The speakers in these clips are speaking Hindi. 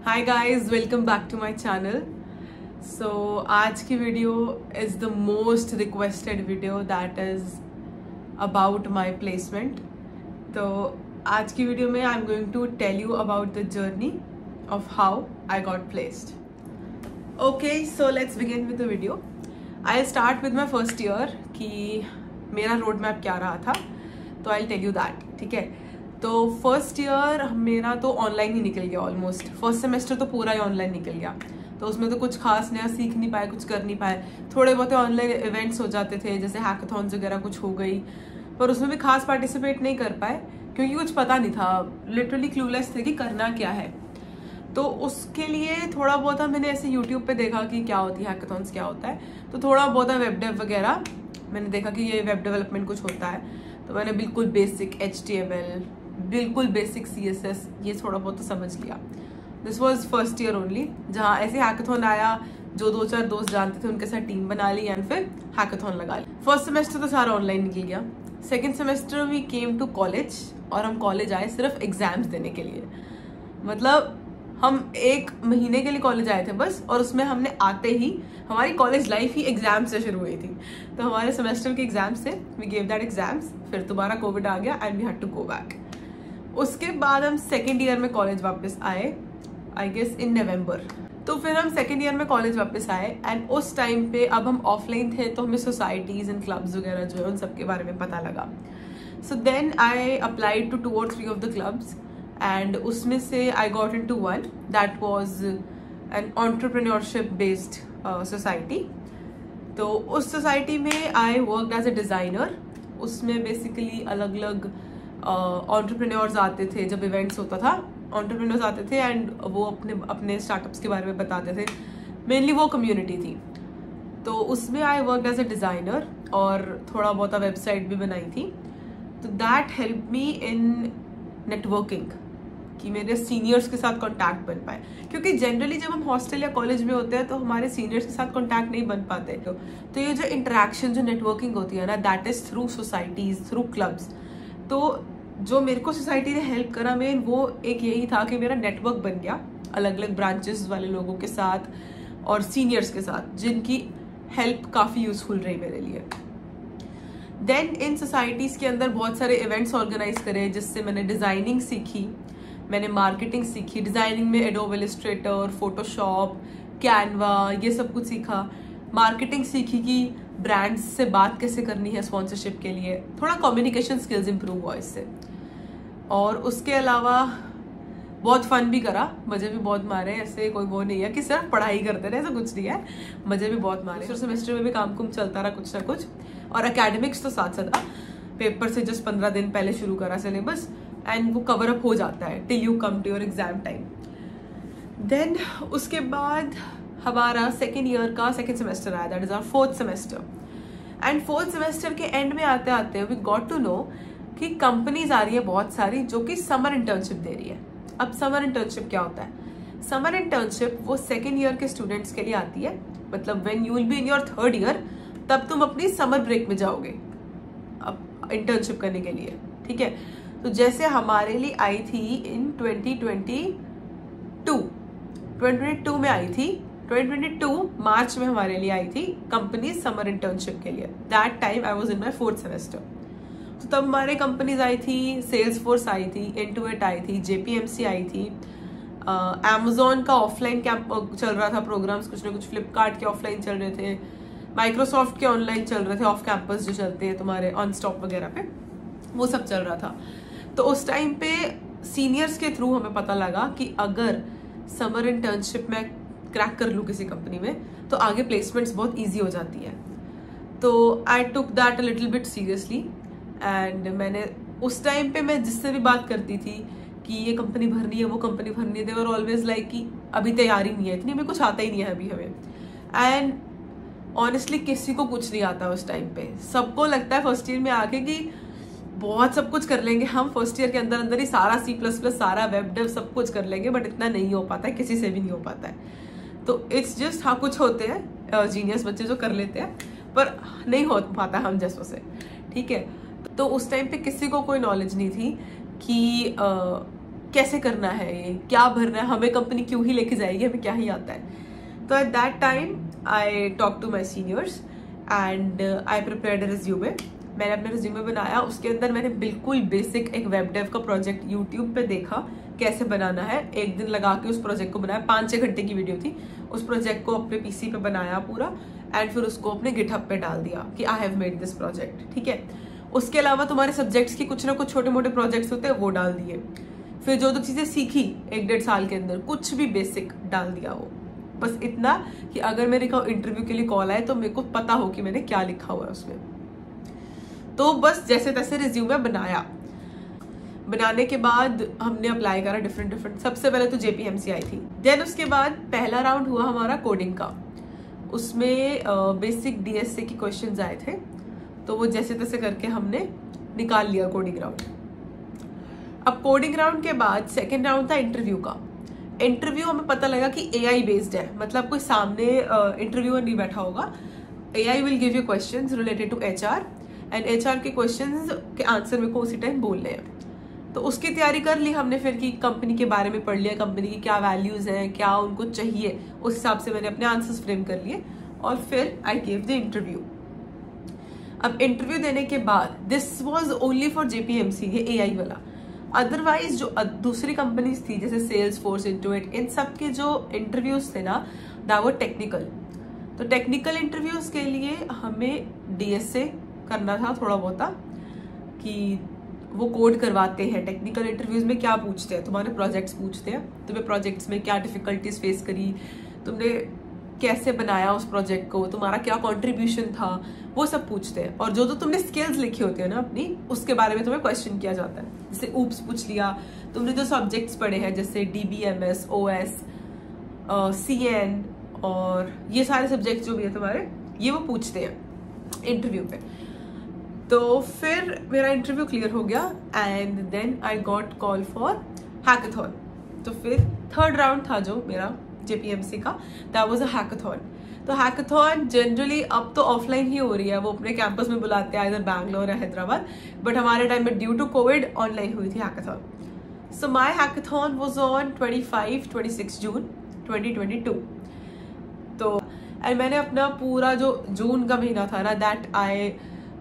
Hi guys, welcome back to my channel. So आज की video is the most requested video that is about my placement. तो आज की वीडियो में I am going to tell you about the journey of how I got placed. Okay, so let's begin with the video. I start with my first year कि मेरा रोड मैप क्या रहा था, तो आई टेल यू दैट। ठीक है, तो फर्स्ट ईयर मेरा तो ऑनलाइन ही निकल गया। ऑलमोस्ट फर्स्ट सेमेस्टर तो पूरा ही ऑनलाइन निकल गया। तो उसमें तो कुछ खास नया सीख नहीं पाए, कुछ कर नहीं पाए। थोड़े बहुत ऑनलाइन इवेंट्स हो जाते थे, जैसे हैकाथॉन्स वगैरह कुछ हो गई, पर उसमें भी खास पार्टिसिपेट नहीं कर पाए क्योंकि कुछ पता नहीं था। लिटरली क्लूलेस थे कि करना क्या है। तो उसके लिए थोड़ा बहुत मैंने ऐसे यूट्यूब पे देखा कि क्या होती है हैकाथॉन्स, क्या होता है। तो थोड़ा बहुत वेब डेव वगैरह मैंने देखा कि ये वेब डेवलपमेंट कुछ होता है। तो मैंने बिल्कुल बेसिक HTML, बिल्कुल बेसिक CSS, ये थोड़ा बहुत तो समझ लिया। This was first year only, जहाँ ऐसे हैकाथॉन आया, जो 2-4 दोस्त जानते थे उनके साथ टीम बना ली एंड फिर हैकाथॉन लगा ली। फर्स्ट सेमेस्टर तो सारा ऑनलाइन निकल गया। Second semester we came to college, और हम कॉलेज आए सिर्फ एग्जाम्स देने के लिए। मतलब हम 1 महीने के लिए कॉलेज आए थे बस, और उसमें हमने आते ही हमारी कॉलेज लाइफ ही एग्जाम से शुरू हुई थी। तो हमारे सेमेस्टर के एग्जाम्स से वी गेव दैट एग्जाम्स, फिर दोबारा कोविड आ गया and we had to go back. उसके बाद हम सेकेंड ईयर में कॉलेज वापस आए, आई गेस इन नवंबर। तो फिर हम सेकेंड ईयर में कॉलेज वापस आए एंड उस टाइम पे अब हम ऑफलाइन थे, तो हमें सोसाइटीज एंड क्लब्स वगैरह जो है उन सब के बारे में पता लगा। So then I applied to 2 or 3 of the clubs and उसमें से I got in to one that was an entrepreneurship based society. तो उस सोसाइटी में I worked as a designer. उसमें बेसिकली अलग अलग एंटरप्रेन्योर्स आते थे। जब इवेंट्स होता था, एंटरप्रेन्योर्स आते थे एंड वो अपने स्टार्टअप्स के बारे में बताते थे। मेनली वो कम्युनिटी थी। तो उसमें I work as a designer और थोड़ा बहुत वेबसाइट भी बनाई थी। तो that help me in networking, कि मेरे सीनियर्स के साथ कांटेक्ट बन पाए। क्योंकि जनरली जब हम हॉस्टल या कॉलेज में होते हैं तो हमारे सीनियर्स के साथ कांटेक्ट नहीं बन पाते। तो ये जो इंटरेक्शन, जो नेटवर्किंग होती है ना, that is through societies, through clubs. तो जो मेरे को सोसाइटी ने हेल्प करा मेन, वो एक यही था कि मेरा नेटवर्क बन गया अलग अलग ब्रांचेस वाले लोगों के साथ और सीनियर्स के साथ, जिनकी हेल्प काफ़ी यूजफुल रही मेरे लिए। देन इन सोसाइटीज़ के अंदर बहुत सारे इवेंट्स ऑर्गेनाइज करे, जिससे मैंने डिज़ाइनिंग सीखी, मैंने मार्केटिंग सीखी। डिज़ाइनिंग में एडोब इलस्ट्रेटर, फोटोशॉप, कैनवा, ये सब कुछ सीखा। मार्केटिंग सीखी कि ब्रांड्स से बात कैसे करनी है स्पॉन्सरशिप के लिए। थोड़ा कम्युनिकेशन स्किल्स इंप्रूव हुआ इससे। और उसके अलावा बहुत फन भी करा, मजे भी बहुत मारे। ऐसे कोई वो नहीं है कि सिर्फ पढ़ाई करते रहे, ऐसा कुछ नहीं है, मजे भी बहुत मारे। दूसरे सेमेस्टर में भी काम कुम चलता रहा कुछ ना कुछ, और एकेडमिक्स तो साथ साथ पेपर से जस्ट 15 दिन पहले शुरू करा सिलेबस, एंड वो कवर अप हो जाता है till you come to your exam time. Then उसके बाद हमारा सेकेंड ईयर का सेकेंड सेमेस्टर आया, that is our 4th semester. And 4th semester के एंड में आते आते वी गॉट टू नो कि कंपनीज आ रही है बहुत सारी जो कि समर इंटर्नशिप दे रही है। अब समर इंटर्नशिप क्या होता है? समर इंटर्नशिप वो सेकेंड ईयर के स्टूडेंट्स के लिए आती है। मतलब when you will be in your 3rd year, तब तुम अपनी समर ब्रेक में जाओगे अब इंटर्नशिप करने के लिए। ठीक है, तो जैसे हमारे लिए आई थी इन 2022 में आई थी। 2022 मार्च में हमारे लिए आई थी कंपनी समर इंटर्नशिप के लिए। That time I was in my 4th semester. तो तब हमारे कंपनीज आई थी, सेल्सफोर्स आई थी, Intuit आई थी, JPMC आई थी, Amazon का ऑफलाइन कैंप चल रहा था, प्रोग्राम्स कुछ ना कुछ, फ्लिपकार्ट के ऑफलाइन चल रहे थे, माइक्रोसॉफ्ट के ऑनलाइन चल रहे थे, ऑफ कैंपस जो चलते हैं तुम्हारे ऑन स्टॉप वगैरह पे, वो सब चल रहा था। तो उस टाइम पे सीनियर्स के थ्रू हमें पता लगा कि अगर समर इंटर्नशिप में क्रैक कर लूँ किसी कंपनी में, तो आगे प्लेसमेंट्स बहुत ईजी हो जाती है। तो I took that a little bit seriously. And मैंने उस टाइम पे, मैं जिससे भी बात करती थी कि ये कंपनी भरनी है, वो कंपनी भरनी है, दे वर ऑलवेज लाइक कि अभी तैयारी नहीं है, इतनी भी कुछ आता ही नहीं है अभी हमें। एंड ऑनेस्टली किसी को कुछ नहीं आता उस टाइम पे। सबको लगता है फर्स्ट ईयर में आके कि बहुत सब कुछ कर लेंगे हम, फर्स्ट ईयर के अंदर अंदर ही सारा C++, सारा वेब डेव सब कुछ कर लेंगे, बट इतना नहीं हो पाता है, किसी से भी नहीं हो पाता है। तो इट्स जस्ट, हाँ कुछ होते हैं जीनियस बच्चे जो कर लेते हैं, पर नहीं हो पाता हम जैसों से। ठीक है, तो उस टाइम पे किसी को कोई नॉलेज नहीं थी कि कैसे करना है, ये क्या भरना है, हमें कंपनी क्यों ही लेके जाएगी, हमें क्या ही आता है। तो at that time I talk to my seniors and I prepared a resume. मैंने अपना रिज्यूमे बनाया, उसके अंदर मैंने बिल्कुल बेसिक एक वेब डेव का प्रोजेक्ट यूट्यूब पे देखा कैसे बनाना है, एक दिन लगा के उस प्रोजेक्ट को बनाया, 5-6 घंटे की वीडियो थी। उस प्रोजेक्ट को अपने पीसी पे बनाया पूरा एंड फिर उसको अपने गिटहब पे डाल दिया कि I have made this project, ठीक है। उसके अलावा तुम्हारे सब्जेक्ट्स की कुछ ना कुछ छोटे मोटे प्रोजेक्ट्स होते हैं, वो डाल दिए। फिर जो चीजें सीखी 1-1.5 साल के अंदर, कुछ भी बेसिक डाल दिया वो, बस इतना कि अगर मेरे को इंटरव्यू के लिए कॉल आए तो मेरे को पता हो कि मैंने क्या लिखा हुआ है उसमें। तो बस जैसे तैसे रिज्यूमे बनाया। बनाने के बाद हमने अप्लाई करा डिफरेंट। सबसे पहले तो JPMC आई थी, देन उसके बाद पहला राउंड हुआ हमारा कोडिंग का। उसमें बेसिक DSA के क्वेश्चंस आए थे, तो वो जैसे तैसे करके हमने निकाल लिया कोडिंग राउंड। अब कोडिंग राउंड के बाद सेकेंड राउंड था इंटरव्यू का। इंटरव्यू हमें पता लगा कि AI बेस्ड है, मतलब कोई सामने इंटरव्यूअर नहीं बैठा होगा। AI will give you questions related to HR and HR के क्वेश्चंस के आंसर मेरे को उसी टाइम बोलने हैं। तो उसकी तैयारी कर ली हमने फिर कि कंपनी के बारे में पढ़ लिया, कंपनी की क्या वैल्यूज हैं, क्या उनको चाहिए, उस हिसाब से मैंने अपने आंसर्स फ्रेम कर लिए और फिर आई गेव द इंटरव्यू। अब इंटरव्यू देने के बाद this was only for JPMC, ये AI वाला। अदरवाइज जो दूसरी कंपनीज थी जैसे Salesforce, Intuit, इन सब के जो इंटरव्यूज थे ना, दैट वर टेक्निकल। तो टेक्निकल इंटरव्यूज के लिए हमें DSA करना था थोड़ा बहुत, कि वो कोड करवाते हैं। टेक्निकल इंटरव्यूज में क्या पूछते हैं, तुम्हारे प्रोजेक्ट्स पूछते हैं, तुम्हें प्रोजेक्ट्स में क्या डिफिकल्टीज फेस करी, तुमने कैसे बनाया उस प्रोजेक्ट को, तुम्हारा क्या कंट्रीब्यूशन था, वो सब पूछते हैं। और जो तुमने स्किल्स लिखी होती है ना अपनी, उसके बारे में तुम्हें क्वेश्चन किया जाता है। जैसे ऊप्स पूछ लिया, तुमने जो सब्जेक्ट्स पढ़े हैं जैसे DBMS, OS, CN और ये सारे सब्जेक्ट जो भी है तुम्हारे, ये वो पूछते हैं इंटरव्यू पे। तो फिर मेरा इंटरव्यू क्लियर हो गया and then I got call for hackathon. तो फिर थर्ड राउंड था जो मेरा JPMC का, दैट वाज अ हैकाथॉन। तो हैकाथॉन जनरली अब तो ऑफलाइन ही हो रही है, वो अपने कैंपस में बुलाते हैं, इधर बैंगलोर या हैदराबाद, बट हमारे टाइम में ड्यू टू कोविड ऑनलाइन हुई थी hackathon. So my hackathon was on 25-26 जून 2022। तो एंड मैंने अपना पूरा जो जून का महीना था ना, that I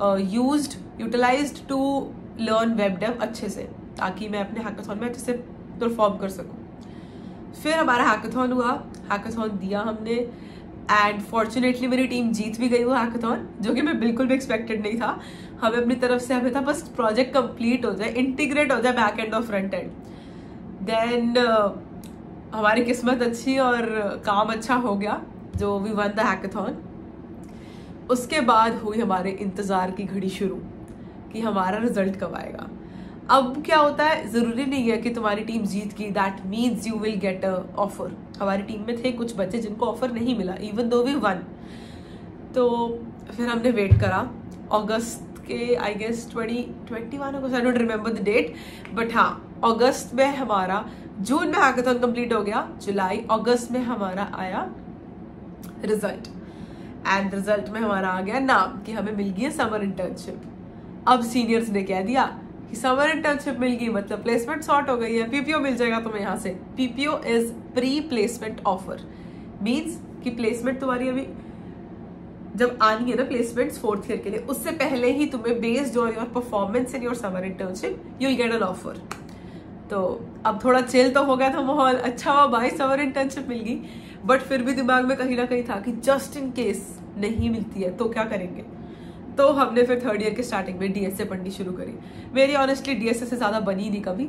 utilized to learn web dev अच्छे से, ताकि मैं अपने हैकाथॉन में अच्छे से परफॉर्म कर सकूं। फिर हमारा हैकाथॉन हुआ, हैकाथॉन दिया हमने एंड फॉर्चुनेटली मेरी टीम जीत भी गई वो हैकाथॉन, जो कि मैं बिल्कुल भी एक्सपेक्टेड नहीं था। हमें अपनी तरफ से हमें था बस प्रोजेक्ट कंप्लीट हो जाए, इंटीग्रेट हो जाए बैक एंड और फ्रंट एंड। देन हमारी किस्मत अच्छी और काम अच्छा हो गया, जो वी वन द हैकाथॉन। उसके बाद हुई हमारे इंतजार की घड़ी शुरू कि हमारा रिजल्ट कब आएगा। अब क्या होता है, जरूरी नहीं है कि तुम्हारी टीम जीत गई that means you will get a offer. हमारी टीम में थे कुछ बच्चे जिनको ऑफर नहीं मिला इवन दो वी वन। तो फिर हमने वेट करा अगस्त के, I guess 2021 August, I don't remember the date, but हाँ अगस्त में हमारा, जून में हैकाथॉन कंप्लीट हो गया, जुलाई अगस्त में हमारा आया रिजल्ट एंड रिजल्ट में हमारा आ गया नाम कि हमें मिल गई है समर इंटर्नशिप। अब सीनियर्स ने कह दिया कि समर इंटर्नशिप मिल गई मतलब प्लेसमेंट सॉर्ट हो गई है, PPO मिल जाएगा तुम्हें यहाँ से। PPO is pre placement offer, means कि प्लेसमेंट तुम्हारी अभी जब आनी है ना प्लेसमेंट्स 4th ईयर के लिए, उससे पहले ही तुम्हें based on your performance in your summer internship you get an offer. तो अब थोड़ा चिल तो हो गया था माहौल, अच्छा हुआ भाई समर इंटर्नशिप मिल गई, बट फिर भी दिमाग में कहीं ना कहीं था कि जस्ट इन केस नहीं मिलती है तो क्या करेंगे। तो हमने फिर 3rd ईयर के स्टार्टिंग में DSA पढ़नी शुरू करी। मेरी ऑनेस्टली DSA से ज़्यादा बनी नहीं कभी,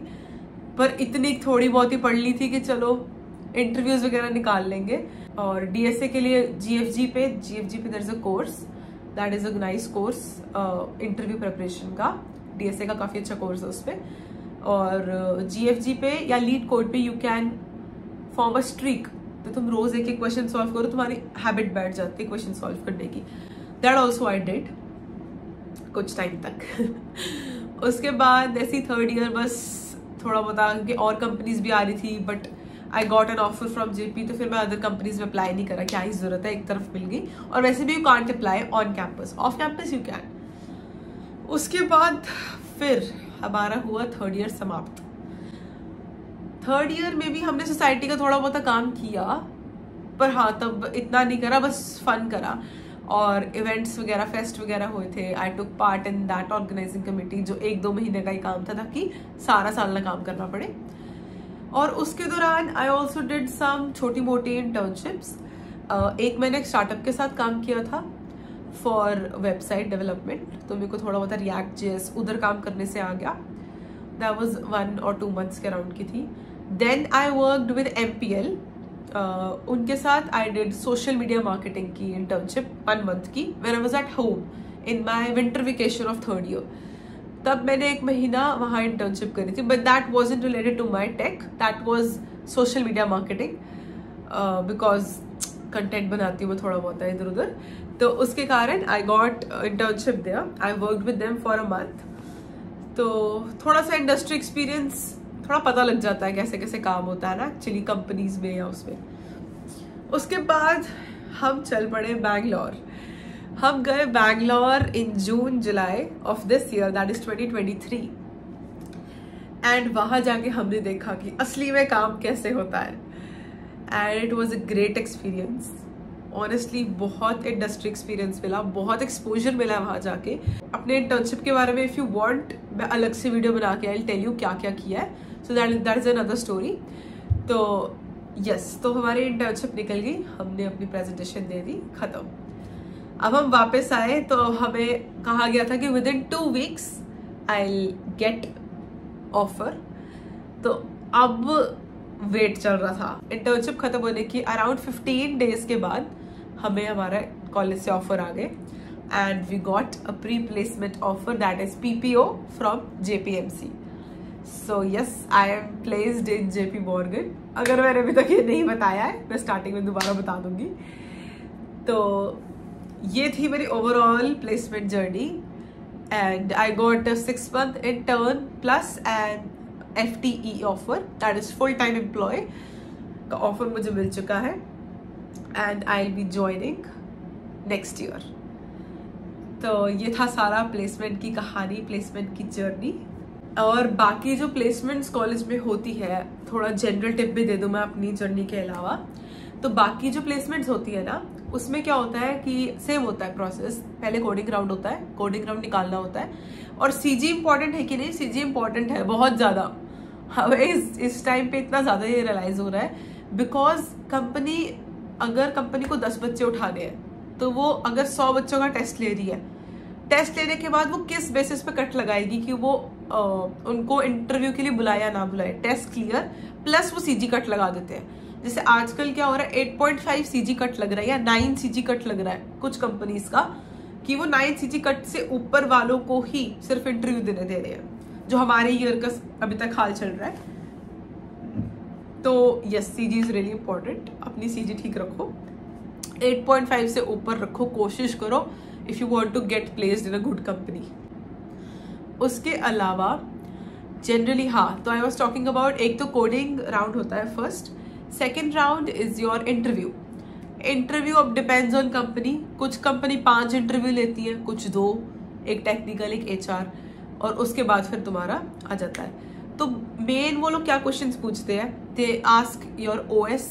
पर इतनी थोड़ी बहुत ही पढ़ ली थी कि चलो इंटरव्यूज वगैरह निकाल लेंगे। और DSA के लिए GFG पे there is a course, that is a nice course interview preparation का। DSA का काफ़ी अच्छा कोर्स है उस पर। और GFG पे या लीड कोड पे you can form a streak, तो तुम रोज एक क्वेश्चन सॉल्व करो, तुम्हारी हैबिट बैठ जाती है क्वेश्चन सॉल्व करने की। दैट ऑल्सो आई डिड कुछ टाइम तक। उसके बाद ऐसी 3rd ईयर बस थोड़ा बहुत क्योंकि और कंपनीज भी आ रही थी, but I got an offer from JP, तो फिर मैं अदर कंपनीज में अप्लाई नहीं करा, क्या ही जरूरत है, एक तरफ मिल गई। और वैसे भी you can't apply on campus, off campus you can. उसके बाद फिर हमारा हुआ 3rd ईयर समाप्त। थर्ड ईयर में भी हमने सोसाइटी का थोड़ा बहुत काम किया, पर हाँ तब इतना नहीं करा, बस फन करा और इवेंट्स वगैरह फेस्ट वगैरह हुए थे। I took part in that organizing committee, जो 1-2 महीने का ही काम था ताकि सारा साल ना काम करना पड़े। और उसके दौरान आई ऑल्सो डिड सम छोटी मोटी इंटर्नशिप्स। एक मैंने एक स्टार्टअप के साथ काम किया था फॉर वेबसाइट डेवलपमेंट, तो मेरे को थोड़ा बहुत React.js उधर काम करने से आ गया। दैट वाज 1 or 2 months के अराउंड की थी। Then I worked with MPL, उनके साथ I did social media marketing की इंटर्नशिप 1 month की, when I was at home in my winter vacation of 3rd year। तब मैंने 1 महीना वहाँ इंटर्नशिप करी थी, but that wasn't related to my tech, that was social media marketing, because content बनाती हूँ मैं थोड़ा बहुत है इधर उधर, तो उसके कारण I got internship there. I worked with them for a month, तो थोड़ा सा इंडस्ट्री एक्सपीरियंस, थोड़ा पता लग जाता है कैसे कैसे काम होता है ना एक्चुअली कंपनीज में या उसमें। उसके बाद हम चल पड़े बैंगलोर। हम गए बैंगलोर इन June-July of this year, that is 2023। And वहां जाके हमने देखा कि असली में काम कैसे होता है, and it was a great experience. Honestly बहुत इंडस्ट्री एक्सपीरियंस मिला, बहुत एक्सपोजर मिला वहाँ जाके। अपने इंटर्नशिप के बारे में इफ़ यू वांट मैं अलग से वीडियो बना के आई टेल यू क्या क्या किया है, so that is another story. तो यस, तो हमारी इंटर्नशिप निकल गई, हमने अपनी प्रेजेंटेशन दे दी, खत्म। अब हम वापस आए तो हमें कहा गया था कि with in 2 weeks I get offer. तो अब वेट चल रहा था। इंटर्नशिप खत्म होने की अराउंड 15 days के बाद हमें हमारा कॉलेज से ऑफर आ गए, and we got a pre placement offer that is PPO from JPMC। So yes, I am placed in JP Morgan। अगर मैंने अभी तक ये नहीं बताया है, मैं स्टार्टिंग में दोबारा बता दूंगी। तो ये थी मेरी overall placement journey, and I got a 6 month intern plus and FTE offer, that is full time employ का ऑफर मुझे मिल चुका है, and I will be joining next year. तो ये था सारा प्लेसमेंट की कहानी, प्लेसमेंट की जर्नी। और बाकी जो प्लेसमेंट्स कॉलेज में होती है, थोड़ा जनरल टिप भी दे दूं मैं अपनी जर्नी के अलावा। तो बाकी जो प्लेसमेंट्स होती है ना, उसमें क्या होता है कि सेम होता है प्रोसेस। पहले कोडिंग राउंड होता है, कोडिंग राउंड निकालना होता है, और CG इंपॉर्टेंट है कि नहीं, CG इंपॉर्टेंट है बहुत ज़्यादा। हमें इस टाइम पे इतना ज़्यादा ये रियलाइज हो रहा है, बिकॉज अगर कंपनी को 10 बच्चे उठाने हैं, तो वो अगर 100 बच्चों का टेस्ट ले रही है, टेस्ट लेने के बाद वो किस बेसिस पे कट लगाएगी कि वो उनको इंटरव्यू के लिए बुलाए या ना बुलाए। टेस्ट क्लियर प्लस वो CG कट लगा देते हैं। जैसे आजकल क्या हो रहा है, 8.5 CG कट लग रहा है या 9 CG कट लग रहा है कुछ कंपनीज का, कि वो 9 CG कट से ऊपर वालों को ही सिर्फ इंटरव्यू देने दे रहे हैं, जो हमारे ईयर का अभी तक हाल चल रहा है। तो yes, CG is really important. अपनी CG ठीक रखो, 8.5 से ऊपर रखो, कोशिश करो if you want to get placed in a good company. उसके अलावा जनरली हाँ, तो आई वाज टॉकिंग अबाउट, एक तो कोडिंग राउंड होता है first, second round is your interview. Interview अब डिपेंड्स ऑन कंपनी, कुछ कंपनी 5 इंटरव्यू लेती है, कुछ 2, एक टेक्निकल एक HR, और उसके बाद फिर तुम्हारा आ जाता है। तो मेन वो लोग क्या क्वेश्चंस पूछते हैं, they ask your OS,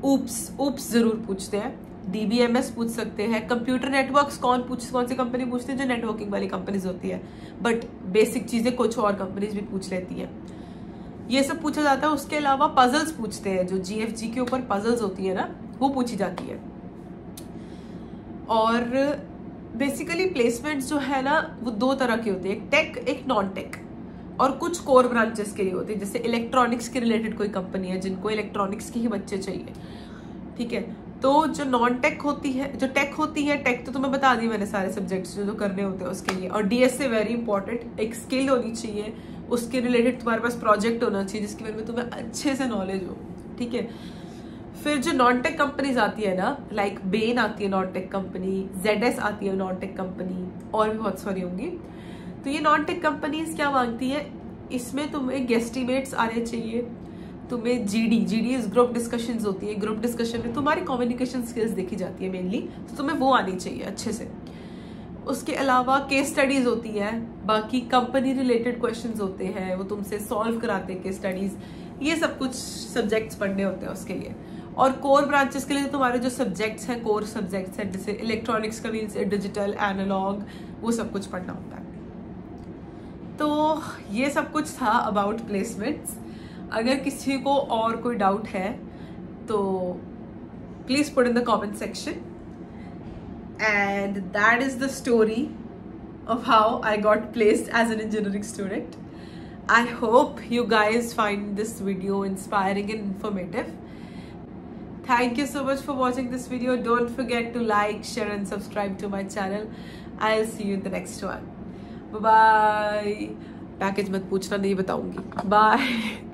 oops जरूर पूछते हैं, DBMS पूछ सकते हैं, कंप्यूटर नेटवर्क्स कौन सी कंपनी पूछती है, जो नेटवर्किंग वाली कंपनीज होती है, बट बेसिक चीजें कुछ और कंपनीज भी पूछ लेती है, ये सब पूछा जाता है। उसके अलावा पजल्स पूछते हैं, जो GFG के ऊपर पजल्स होती है ना, वो पूछी जाती है। और बेसिकली प्लेसमेंट्स जो है ना, वो 2 तरह की होती है, एक टेक एक नॉन टेक, और कुछ कोर ब्रांचेस के लिए होती है। जैसे इलेक्ट्रॉनिक्स के रिलेटेड कोई कंपनी है जिनको इलेक्ट्रॉनिक्स के ही बच्चे चाहिए, ठीक है। तो जो नॉन टेक होती है, जो टेक होती है, टेक तो तुम्हें बता दी मैंने सारे सब्जेक्ट्स जो करने होते हैं उसके लिए। और DSA वेरी इंपॉर्टेंट, एक स्किल होनी चाहिए, उसके रिलेटेड तुम्हारे पास प्रोजेक्ट होना चाहिए जिसके बारे में तुम्हें अच्छे से नॉलेज हो, ठीक है। फिर जो नॉन टेक कंपनीज आती है ना, लाइक बेन आती है नॉन टेक कंपनी, ZS आती है नॉन टेक कंपनी, और भी बहुत सारी होंगी। तो ये नॉन टेक कंपनीज क्या मांगती है, इसमें तुम्हें गेस्टिमेट्स आने चाहिए, तुम्हें GD इज ग्रुप डिस्कशंस होती है, ग्रुप डिस्कशन में तुम्हारी कम्युनिकेशन स्किल्स देखी जाती है मेनली, तो तुम्हें वो आनी चाहिए अच्छे से। उसके अलावा केस स्टडीज होती है, बाकी कंपनी रिलेटेड क्वेश्चंस होते हैं, वो तुमसे सॉल्व कराते हैं केस स्टडीज, ये सब कुछ सब्जेक्ट्स पढ़ने होते हैं उसके लिए। और कोर ब्रांचेस के लिए तो तुम्हारे जो सब्जेक्ट्स हैं, कोर सब्जेक्ट्स हैं, जैसे इलेक्ट्रॉनिक्स का मीन्स डिजिटल, एनालॉग, वो सब कुछ पढ़ना होता है। तो ये सब कुछ था अबाउट प्लेसमेंट्स। अगर किसी को और कोई डाउट है तो please put in the comment section. And that is the story of how I got placed as an engineering student. I hope you guys find this video inspiring and informative. Thank you so much for watching this video. Don't forget to like, share and subscribe to my channel. I'll see you in the next one. Bye bye. Package मत पूछना, नहीं बताऊंगी. Bye.